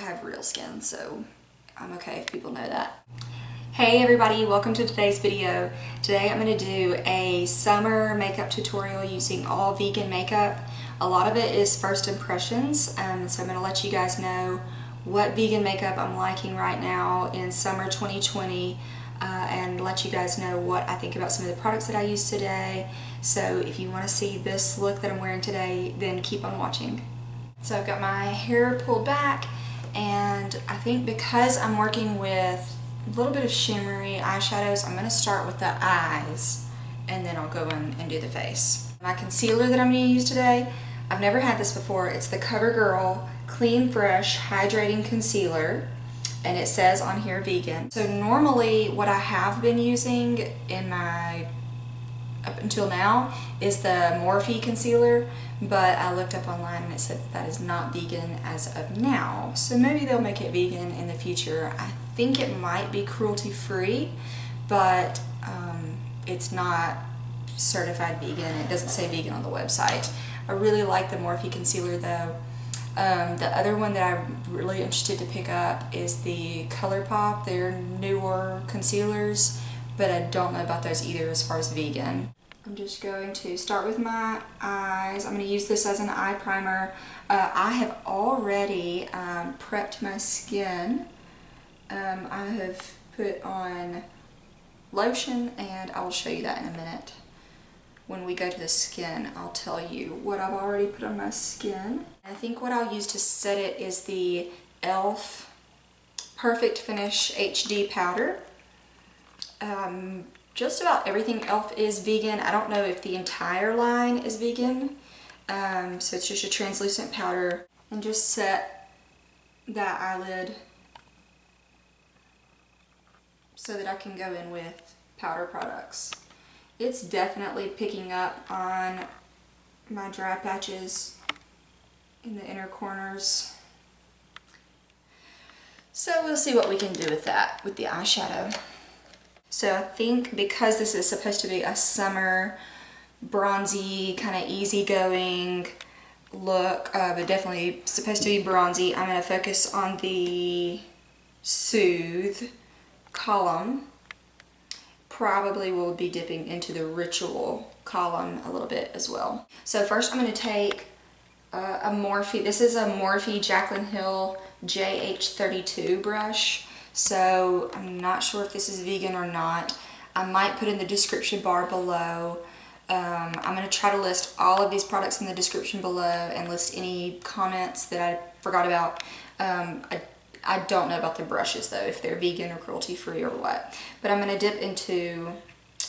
have real skin, so I'm okay if people know that. Hey everybody, welcome to today's video. Today I'm going to do a summer makeup tutorial using all vegan makeup. A lot of it is first impressions, so I'm going to let you guys know what vegan makeup I'm liking right now in summer 2020 and let you guys know what I think about some of the products that I use today. So if you want to see this look that I'm wearing today, then keep on watching. So I've got my hair pulled back, and I think because I'm working with a little bit of shimmery eyeshadows, I'm going to start with the eyes and then I'll go in and do the face. My concealer that I'm going to use today, I've never had this before. It's the CoverGirl Clean Fresh Hydrating Concealer, and it says on here vegan. So normally what I have been using in my up until now is the Morphe concealer, but I looked up online and it said that is not vegan as of now. So maybe they'll make it vegan in the future. I think it might be cruelty free, but it's not certified vegan. It doesn't say vegan on the website. I really like the Morphe concealer though. The other one that I'm really interested to pick up is the ColourPop. They're newer concealers, but I don't know about those either as far as vegan. I'm just going to start with my eyes. I'm going to use this as an eye primer. I have already prepped my skin. I have put on lotion, and I will show you that in a minute. When we go to the skin, I'll tell you what I've already put on my skin. I think what I'll use to set it is the e.l.f. Perfect Finish HD powder. Just about everything e.l.f. is vegan. I don't know if the entire line is vegan. So it's just a translucent powder, and just set that eyelid so that I can go in with powder products. It's definitely picking up on my dry patches in the inner corners. So we'll see what we can do with that, with the eyeshadow. So I think because this is supposed to be a summer bronzy, kind of easygoing look, but definitely supposed to be bronzy, I'm going to focus on the Soothe column. Probably will be dipping into the Ritual column a little bit as well. So first I'm going to take a Morphe, this is a Morphe Jaclyn Hill JH32 brush. So I'm not sure if this is vegan or not. I might put in the description bar below. I'm going to try to list all of these products in the description below and list any comments that I forgot about. I don't know about the brushes though, if they're vegan or cruelty free or what. But I'm going to dip into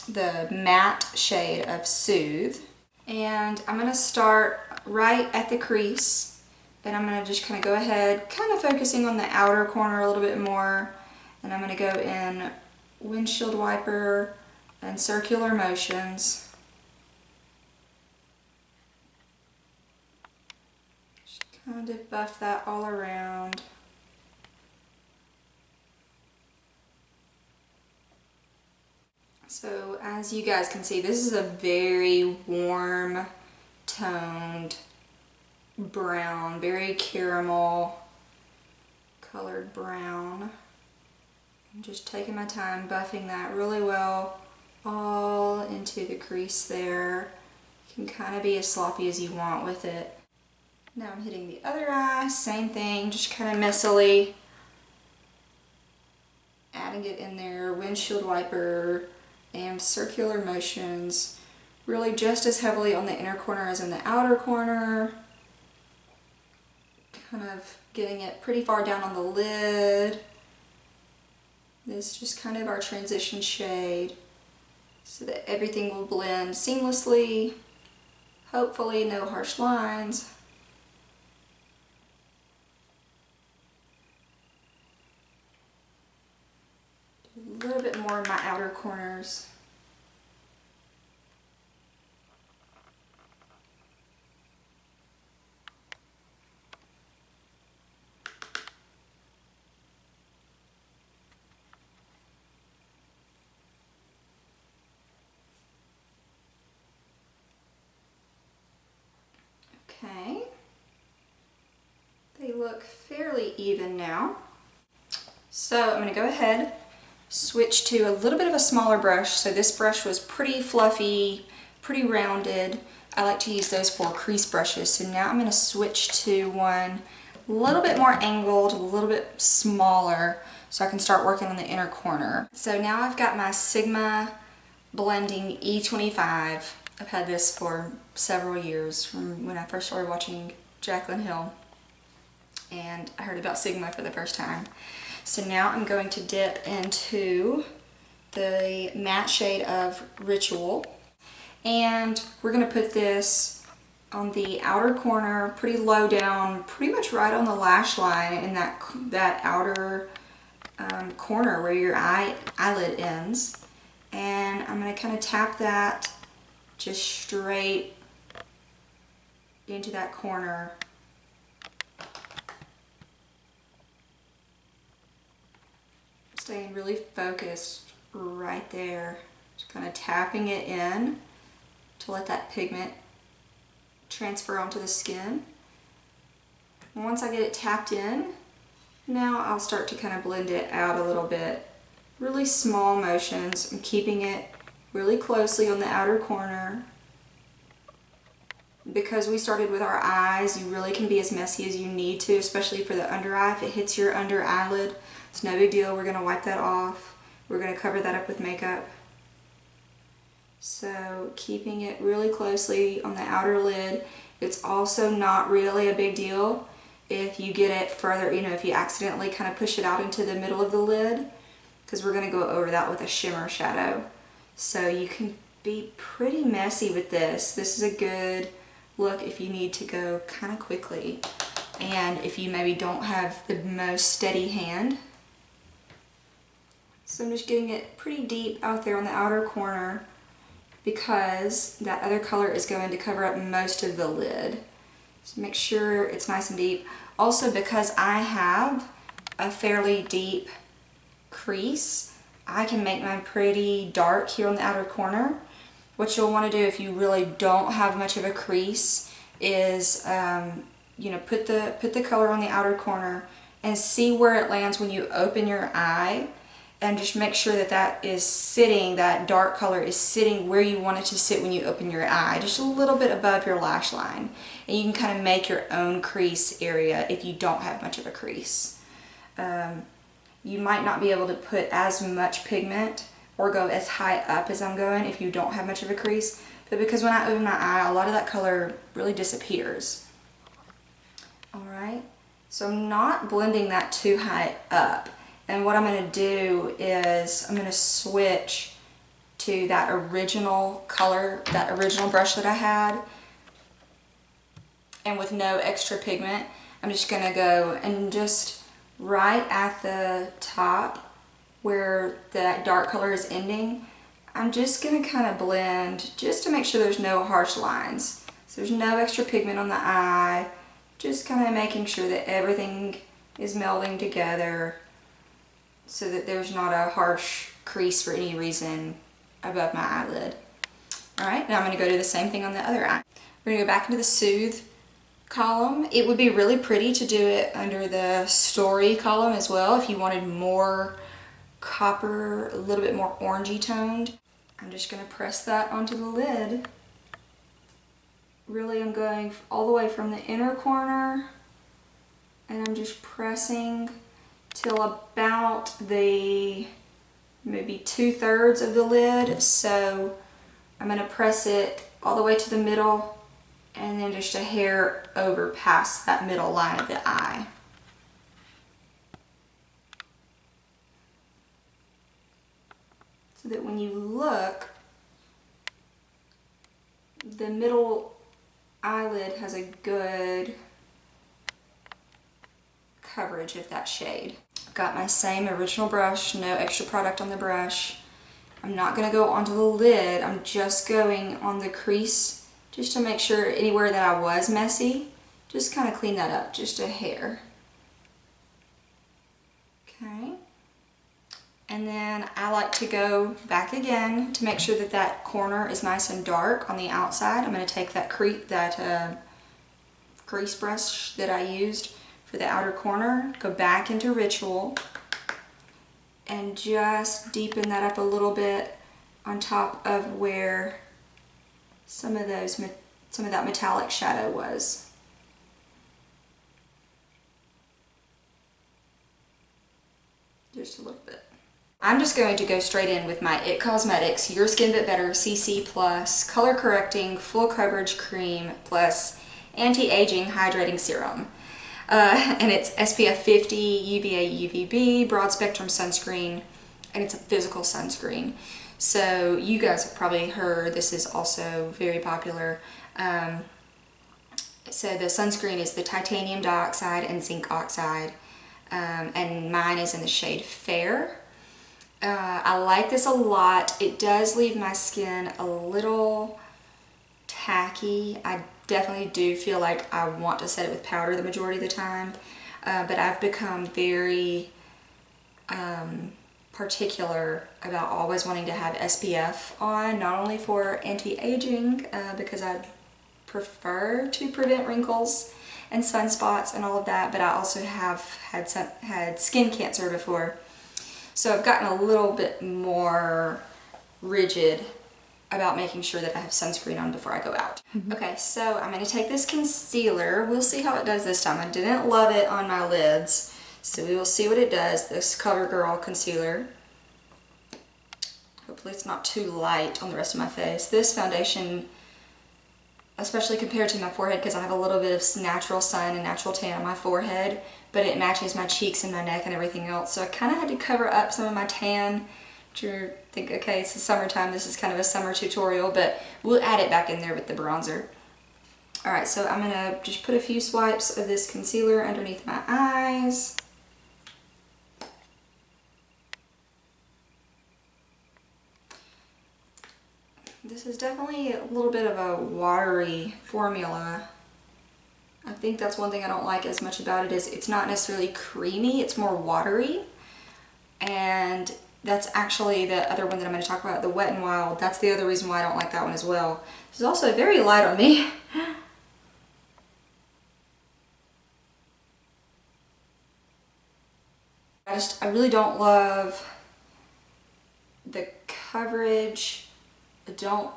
the matte shade of Soothe. And I'm going to start right at the crease. And I'm going to just kind of go ahead, kind of focusing on the outer corner a little bit more. And I'm going to go in windshield wiper and circular motions. Just kind of buff that all around. So as you guys can see, this is a very warm toned brown, very caramel colored brown. I'm just taking my time buffing that really well all into the crease there. You can kind of be as sloppy as you want with it. Now I'm hitting the other eye, same thing, just kind of messily adding it in there, windshield wiper and circular motions, really just as heavily on the inner corner as in the outer corner. Kind of getting it pretty far down on the lid. This is just kind of our transition shade so that everything will blend seamlessly. Hopefully no harsh lines. A little bit more in my outer corners. Okay. They look fairly even now. So I'm going to go ahead, switch to a little bit of a smaller brush. So this brush was pretty fluffy, pretty rounded. I like to use those for crease brushes. So now I'm going to switch to one a little bit more angled, a little bit smaller, so I can start working on the inner corner. So now I've got my Sigma Blending E25. I've had this for several years, from when I first started watching Jaclyn Hill, and I heard about Sigma for the first time. So now I'm going to dip into the matte shade of Ritual, and we're going to put this on the outer corner, pretty low down, pretty much right on the lash line in that outer corner where your eyelid ends. And I'm going to kind of tap that just straight into that corner. Staying really focused right there. Just kind of tapping it in to let that pigment transfer onto the skin. And once I get it tapped in, now I'll start to kind of blend it out a little bit. Really small motions. I'm keeping it really closely on the outer corner. Because we started with our eyes, you really can be as messy as you need to, especially for the under eye. If it hits your under eyelid, it's no big deal. We're going to wipe that off. We're going to cover that up with makeup. So keeping it really closely on the outer lid. It's also not really a big deal if you get it further, if you accidentally kind of push it out into the middle of the lid, because we're going to go over that with a shimmer shadow. So you can be pretty messy with this. This is a good look if you need to go kind of quickly, and if you maybe don't have the most steady hand. So I'm just getting it pretty deep out there on the outer corner, because that other color is going to cover up most of the lid. So make sure it's nice and deep. Also, because I have a fairly deep crease, I can make mine pretty dark here on the outer corner. What you'll want to do if you really don't have much of a crease is, put the color on the outer corner and see where it lands when you open your eye, and just make sure that that dark color is sitting where you want it to sit when you open your eye, just a little bit above your lash line. And you can kind of make your own crease area if you don't have much of a crease. You might not be able to put as much pigment or go as high up as I'm going if you don't have much of a crease, but because when I open my eye, a lot of that color really disappears. Alright, so I'm not blending that too high up. And what I'm going to do is I'm going to switch to that original color, that original brush that I had. And with no extra pigment, I'm just going to go and just right at the top where that dark color is ending, I'm just going to kind of blend just to make sure there's no harsh lines. So there's no extra pigment on the eye, just kind of making sure that everything is melding together, so that there's not a harsh crease for any reason above my eyelid. Alright, now I'm going to go do the same thing on the other eye. We're going to go back into the Soothe column. It would be really pretty to do it under the Story column as well if you wanted more copper, a little bit more orangey toned. I'm just going to press that onto the lid. Really, I'm going all the way from the inner corner, and I'm just pressing till about the maybe 2/3 of the lid. So I'm going to press it all the way to the middle, and then just a hair over past that middle line of the eye. So that when you look, the middle eyelid has a good coverage of that shade. I've got my same original brush, no extra product on the brush. I'm not going to go onto the lid, I'm just going on the crease just to make sure anywhere that I was messy, just kind of clean that up, just a hair. Okay. And then I like to go back again to make sure that that corner is nice and dark on the outside. I'm going to take that crease brush that I used for the outer corner, go back into Ritual, and just deepen that up a little bit on top of where some of that metallic shadow was. Just a little bit. I'm just going to go straight in with my IT Cosmetics Your Skin But Better CC Plus Color Correcting Full Coverage Cream Plus Anti-Aging Hydrating Serum. And it's SPF 50, UVA, UVB, broad spectrum sunscreen, and it's a physical sunscreen. So you guys have probably heard this is also very popular. So the sunscreen is the titanium dioxide and zinc oxide, and mine is in the shade Fair. I like this a lot. It does leave my skin a little tacky. I definitely do feel like I want to set it with powder the majority of the time, but I've become very particular about always wanting to have SPF on, not only for anti-aging, because I prefer to prevent wrinkles and sunspots and all of that, but I also have had skin cancer before. So I've gotten a little bit more rigid about making sure that I have sunscreen on before I go out. Okay, so I'm going to take this concealer. We'll see how it does this time. I didn't love it on my lids, so we will see what it does. This CoverGirl concealer. Hopefully it's not too light on the rest of my face. This foundation, especially compared to my forehead, because I have a little bit of natural sun and natural tan on my forehead, but it matches my cheeks and my neck and everything else. So I kind of had to cover up some of my tan to think, okay, it's the summertime, this is kind of a summer tutorial, but we'll add it back in there with the bronzer. Alright, so I'm going to just put a few swipes of this concealer underneath my eyes. This is definitely a little bit of a watery formula. I think that's one thing I don't like as much about it, is it's not necessarily creamy, it's more watery. And that's actually the other one that I'm going to talk about, the Wet n Wild. That's the other reason why I don't like that one as well. This is also very light on me. I really don't love the coverage. I don't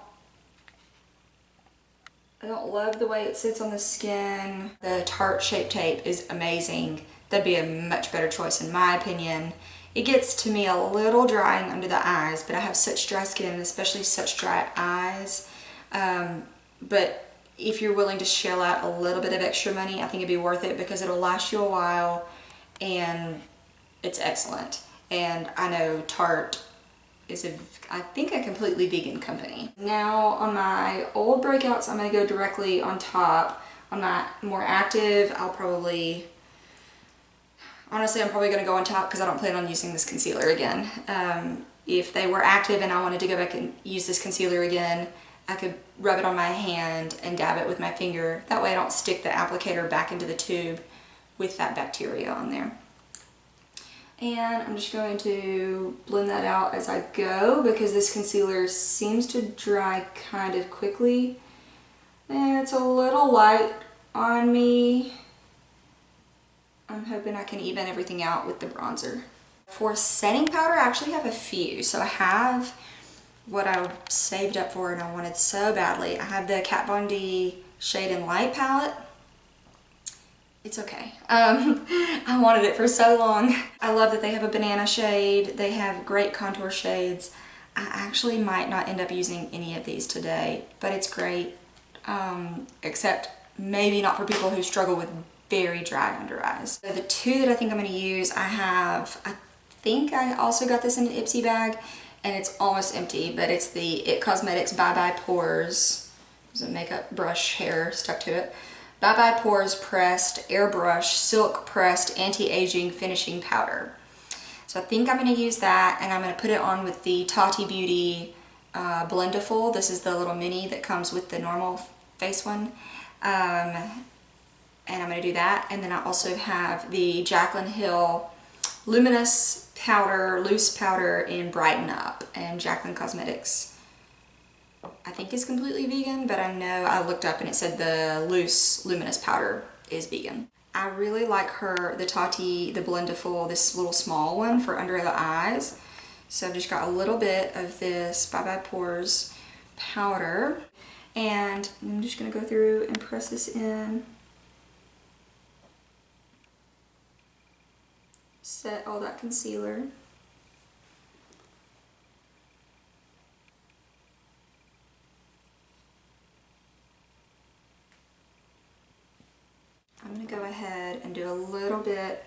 love the way it sits on the skin. The Tarte Shape Tape is amazing. That'd be a much better choice in my opinion. It gets to me a little drying under the eyes, but I have such dry skin, especially such dry eyes. But if you're willing to shell out a little bit of extra money, I think it'd be worth it, because it'll last you a while and it's excellent. And I know Tarte is I think a completely vegan company. Now on my old breakouts, I'm going to go directly on top. On my more active, honestly, I'm probably going to go on top because I don't plan on using this concealer again. If they were active and I wanted to go back and use this concealer again, I could rub it on my hand and dab it with my finger. That way I don't stick the applicator back into the tube with that bacteria on there. And I'm just going to blend that out as I go, because this concealer seems to dry kind of quickly. And it's a little light on me. I'm hoping I can even everything out with the bronzer. For setting powder, I actually have a few. So I have what I saved up for and I wanted so badly. I have the Vat Von D Shade and Light palette. It's okay. I wanted it for so long. I love that they have a banana shade. They have great contour shades. I actually might not end up using any of these today, but it's great. Except maybe not for people who struggle with very dry under eyes. So the two that I think I'm going to use, I think I also got this in an Ipsy bag, and it's almost empty, but it's the IT Cosmetics Bye Bye Pores. There's a makeup brush hair stuck to it. Bye Bye Pores Pressed Airbrush Silk Pressed Anti-Aging Finishing Powder. So I think I'm going to use that, and I'm going to put it on with the Tati Beauty Blendiful. This is the little mini that comes with the normal face one. And I'm going to do that. And then I also have the Jaclyn Hill Luminous Powder, Loose Powder in Brighten Up, and Jaclyn Cosmetics I think is completely vegan, but I know I looked up and it said the loose luminous powder is vegan. I really like the Tati, the Blendiful, this little small one for under the eyes. So I've just got a little bit of this Bye Bye Pores powder. And I'm just gonna go through and press this in. Set all that concealer. I'm going to go ahead and do a little bit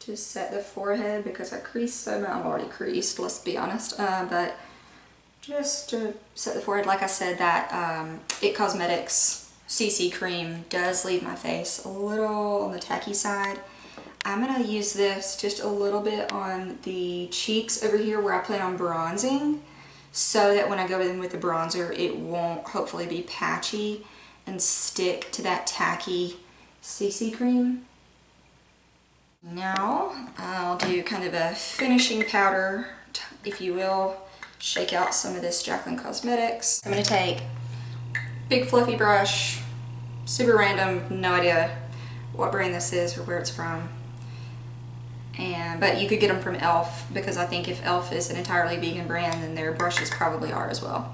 to set the forehead because I creased so much. I'm already creased, let's be honest. But just to set the forehead, like I said, that It Cosmetics CC cream does leave my face a little on the tacky side. I'm going to use this just a little bit on the cheeks over here where I plan on bronzing, so that when I go in with the bronzer, it won't hopefully be patchy and stick to that tacky CC cream. Now I'll do kind of a finishing powder, if you will. Shake out some of this Jaclyn Cosmetics. I'm going to take big fluffy brush, super random, no idea what brand this is or where it's from. But you could get them from e.l.f. because I think if e.l.f. is an entirely vegan brand, then their brushes probably are as well.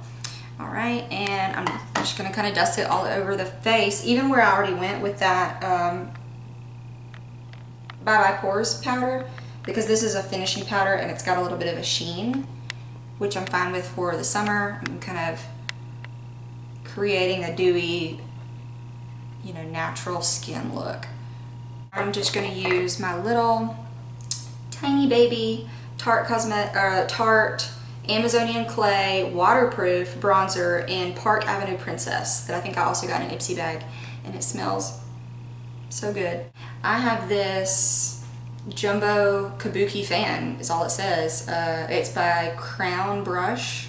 Alright, and I'm just going to kind of dust it all over the face, even where I already went with that Bye Bye Pores powder, because this is a finishing powder and it's got a little bit of a sheen, which I'm fine with for the summer. I'm kind of creating a dewy, you know, natural skin look. I'm just going to use my little tiny baby Tarte Amazonian Clay waterproof bronzer in Park Avenue Princess that I think I also got in an Ipsy bag, and it smells so good. I have this jumbo kabuki fan is all it says. It's by Crown Brush.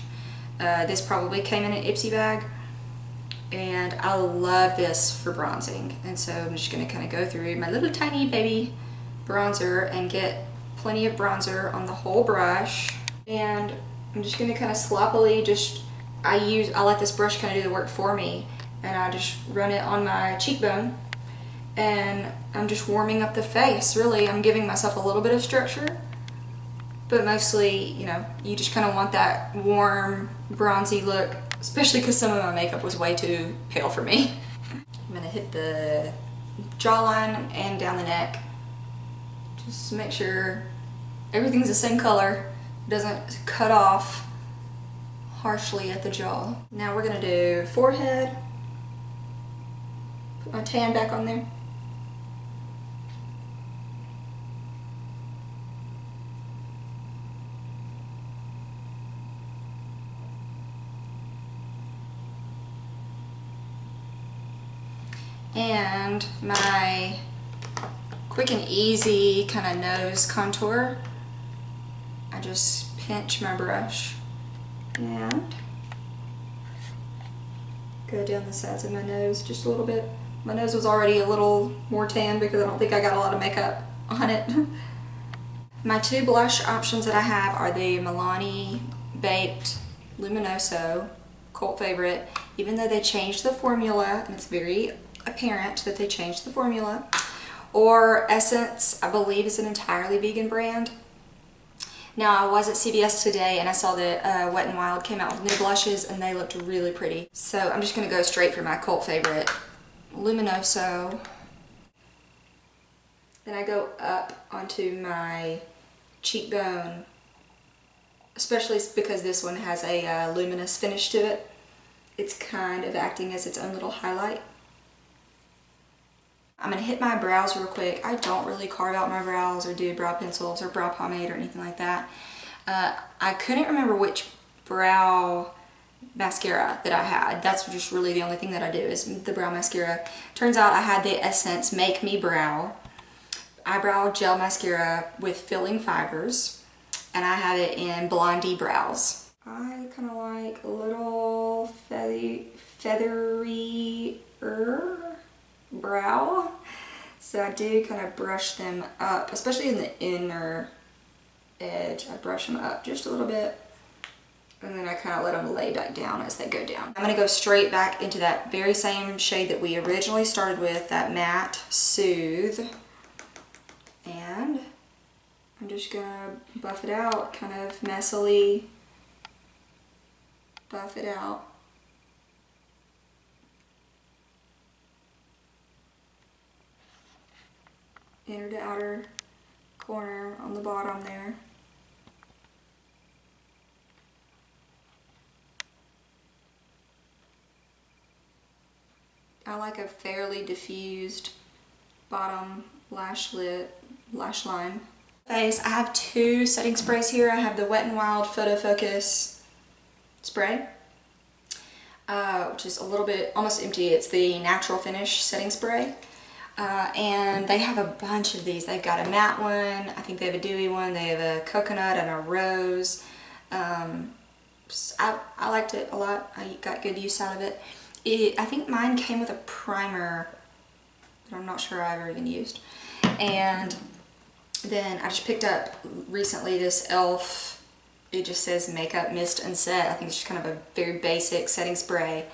This probably came in an Ipsy bag, and I love this for bronzing. And so I'm just going to kind of go through my little tiny baby bronzer and get plenty of bronzer on the whole brush. And I'm just going to kind of sloppily I let this brush kind of do the work for me, and I just run it on my cheekbone, and I'm just warming up the face. Really, I'm giving myself a little bit of structure, but mostly, you know, you just kind of want that warm, bronzy look, especially because some of my makeup was way too pale for me. I'm going to hit the jawline and down the neck, just to make sure everything's the same color, doesn't cut off harshly at the jaw. Now we're going to do forehead. Put my tan back on there. And my quick and easy kind of nose contour. I just pinch my brush and go down the sides of my nose just a little bit. My nose was already a little more tan because I don't think I got a lot of makeup on it. My two blush options that I have are the Milani Baked Luminoso, cult favorite, even though they changed the formula, and it's very apparent that they changed the formula. Or Essence, I believe is an entirely vegan brand. Now, I was at CVS today and I saw that Wet n Wild came out with new blushes and they looked really pretty. So I'm just going to go straight for my cult favorite, Luminoso. Then I go up onto my cheekbone, especially because this one has a luminous finish to it. It's kind of acting as its own little highlight. I'm going to hit my brows real quick. I don't really carve out my brows or do brow pencils or brow pomade or anything like that. I couldn't remember which brow mascara that I had. That's just really the only thing that I do is the brow mascara. Turns out I had the Essence Make Me Brow Eyebrow Gel Mascara with filling fibers, and I have it in Blondie Brows. I kind of like a little feathery brow, so I do kind of brush them up, especially in the inner edge. I brush them up just a little bit and then I kind of let them lay back down as they go down. I'm going to go straight back into that very same shade that we originally started with, that Matte Soothe. And I'm just going to buff it out, kind of messily buff it out. Inner to outer corner on the bottom there. I like a fairly diffused bottom lash line. Face, I have two setting sprays here. I have the Wet n Wild Photo Focus spray, which is a little bit almost empty. It's the Natural Finish setting spray. And they have a bunch of these. They've got a matte one, I think they have a dewy one, they have a coconut and a rose. I liked it a lot. I got good use out of it. I think mine came with a primer that I'm not sure I've ever even used. And then I just picked up recently this e.l.f. It just says Makeup Mist and Set. I think it's just kind of a very basic setting spray.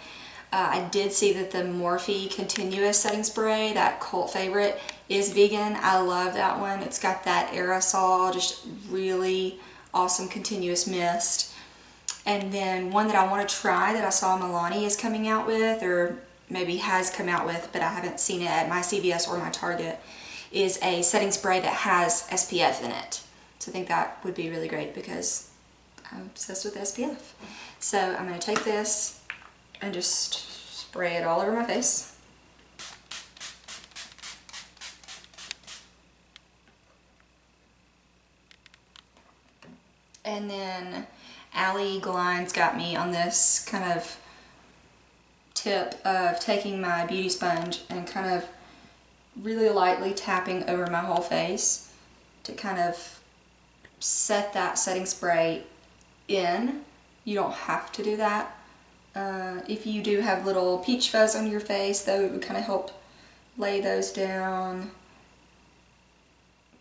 I did see that the Morphe Continuous Setting Spray, that cult favorite, is vegan. I love that one. It's got that aerosol, just really awesome continuous mist. And then one that I want to try that I saw Milani is coming out with, or maybe has come out with, but I haven't seen it at my CVS or my Target, is a setting spray that has SPF in it. So I think that would be really great because I'm obsessed with SPF. So I'm going to take this and just spray it all over my face. And then Allie Glines got me on this kind of tip of taking my beauty sponge and kind of really lightly tapping over my whole face to kind of set that setting spray in. You don't have to do that. If you do have little peach fuzz on your face, though, it would kind of help lay those down.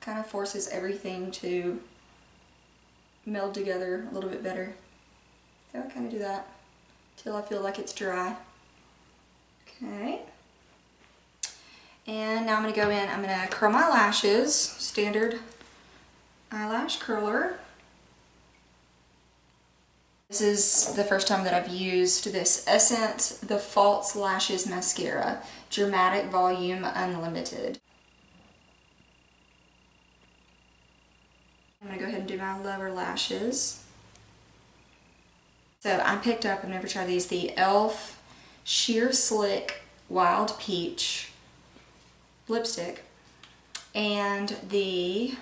Kind of forces everything to meld together a little bit better. So I kind of do that till I feel like it's dry. Okay. And now I'm going to go in, I'm going to curl my lashes, standard eyelash curler. This is the first time that I've used this Essence The False Lashes Mascara, Dramatic Volume Unlimited. I'm going to go ahead and do my lower lashes. So I picked up, I've never tried these, the e.l.f. Sheer Slick Wild Peach lipstick and the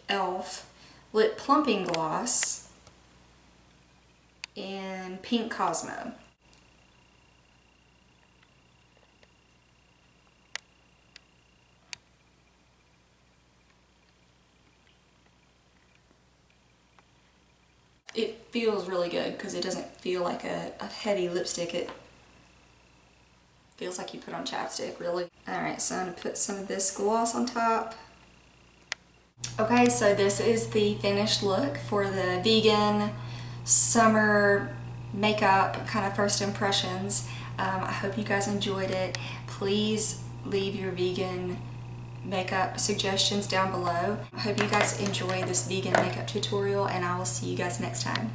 e.l.f. Lip Plumping Gloss in Pink Cosmo. It feels really good because it doesn't feel like a heavy lipstick. It feels like you put on chapstick, really. Alright, so I'm going to put some of this gloss on top. Okay, so this is the finished look for the vegan summer makeup kind of first impressions. I hope you guys enjoyed it. Please leave your vegan makeup suggestions down below. I hope you guys enjoyed this vegan makeup tutorial, and I will see you guys next time.